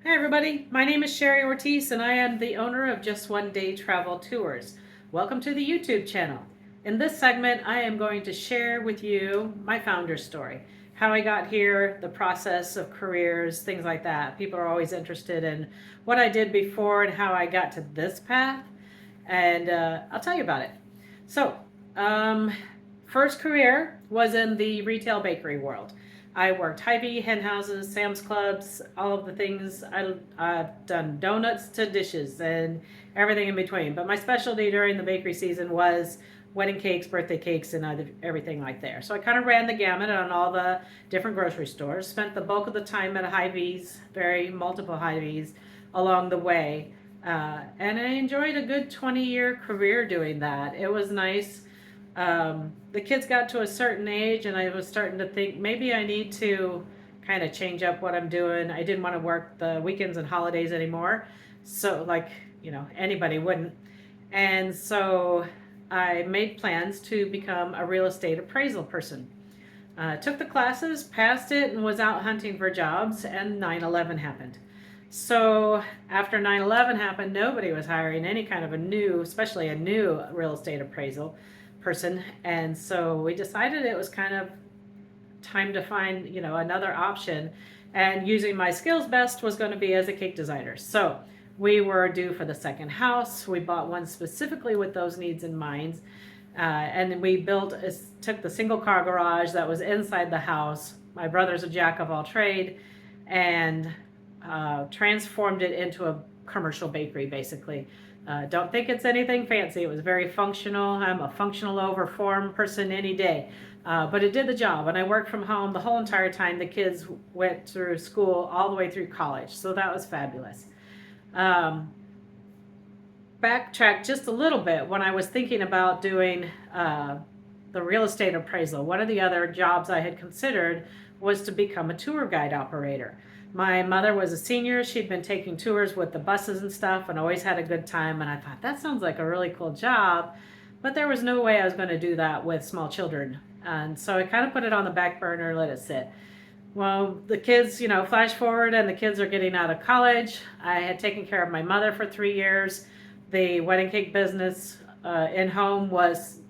Hi everybody, my name is Sherry Ortiz and I am the owner of Just One Day Travel Tours. Welcome to the YouTube channel. In this segment, I am going to share with you my founder story, how I got here, the process of careers, things like that. People are always interested in what I did before and how I got to this path, and I'll tell you about it. So, first career was in the retail bakery world. I worked Hy-Vee, hen houses, Sam's Clubs, all of the things. I've done donuts to dishes and everything in between. But my specialty during the bakery season was wedding cakes, birthday cakes, and everything like there. So I kind of ran the gamut on all the different grocery stores. Spent the bulk of the time at Hy-Vee's, very multiple Hy-Vee's along the way. And I enjoyed a good 20-year career doing that. It was nice. The kids got to a certain age and I was starting to think maybe I need to kind of change up what I'm doing. I didn't want to work the weekends and holidays anymore. So like, anybody wouldn't. And so I made plans to become a real estate appraisal person. Took the classes, passed it, and was out hunting for jobs, and 9/11 happened. So after 9/11 happened, nobody was hiring any kind of especially a new real estate appraisal person. And so we decided it was kind of time to find, another option. And using my skills best was going to be as a cake designer. So we were due for the second house. We bought one specifically with those needs in mind. And we took the single car garage that was inside the house. My brother's a jack of all trade, and transformed it into a commercial bakery, basically. Don't think it's anything fancy. It was very functional. I'm a functional over form person any day. But it did the job, and I worked from home the whole entire time. The kids went through school all the way through college, so that was fabulous. Backtrack just a little bit. When I was thinking about doing the real estate appraisal, one of the other jobs I had considered was to become a tour guide operator. My mother was a senior. She'd been taking tours with the buses and stuff and always had a good time. And I thought, that sounds like a really cool job. But there was no way I was going to do that with small children. And so I kind of put it on the back burner, let it sit. Well, the kids, flash forward and the kids are getting out of college. I had taken care of my mother for 3 years. The wedding cake business in home was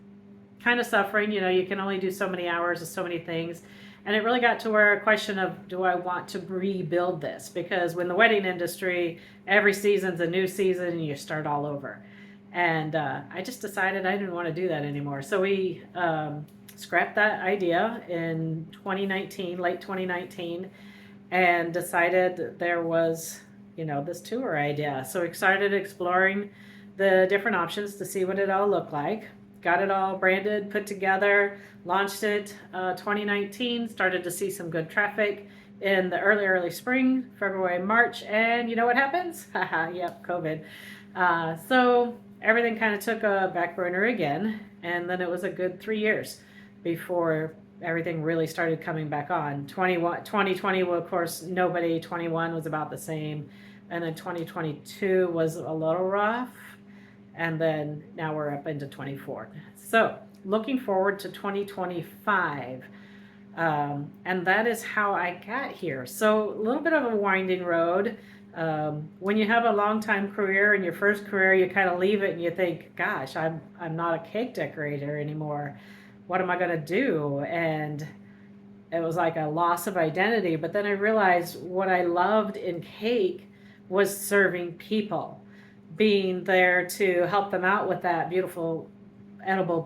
kind of suffering. You can only do so many hours of so many things. And it really got to where a question of, do I want to rebuild this? Because when the wedding industry, every season's a new season and you start all over. And I just decided I didn't want to do that anymore. So we scrapped that idea in 2019, late 2019, and decided there was, this tour idea. So we started exploring the different options to see what it all looked like. Got it all branded, put together, launched it 2019, started to see some good traffic in the early spring, February, March, and you know what happens? Yep, COVID. So everything kind of took a back burner again, and then it was a good 3 years before everything really started coming back on. 2020, well, of course, nobody. 21 was about the same, and then 2022 was a little rough. And then now we're up into 24. So looking forward to 2025. And that is how I got here. So a little bit of a winding road. When you have a long time career, in your first career, you kind of leave it and you think, gosh, I'm not a cake decorator anymore. What am I going to do? And it was like a loss of identity. But then I realized what I loved in cake was serving people, being there to help them out with that beautiful edible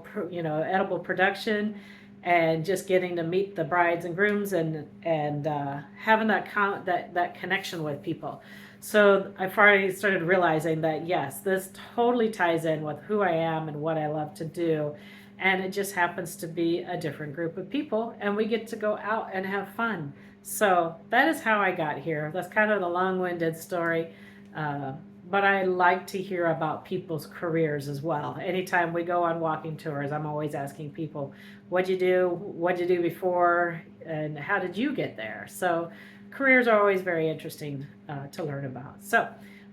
production, and just getting to meet the brides and grooms and having that connection with people. So I finally started realizing that yes, this totally ties in with who I am and what I love to do, and it just happens to be a different group of people, and we get to go out and have fun. So that is how I got here. That's kind of the long-winded story. But I like to hear about people's careers as well. Anytime we go on walking tours, I'm always asking people, what'd you do before, and how did you get there? So careers are always very interesting to learn about. So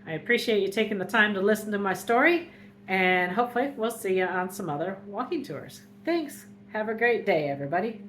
I appreciate you taking the time to listen to my story, and hopefully we'll see you on some other walking tours. Thanks. Have a great day, everybody.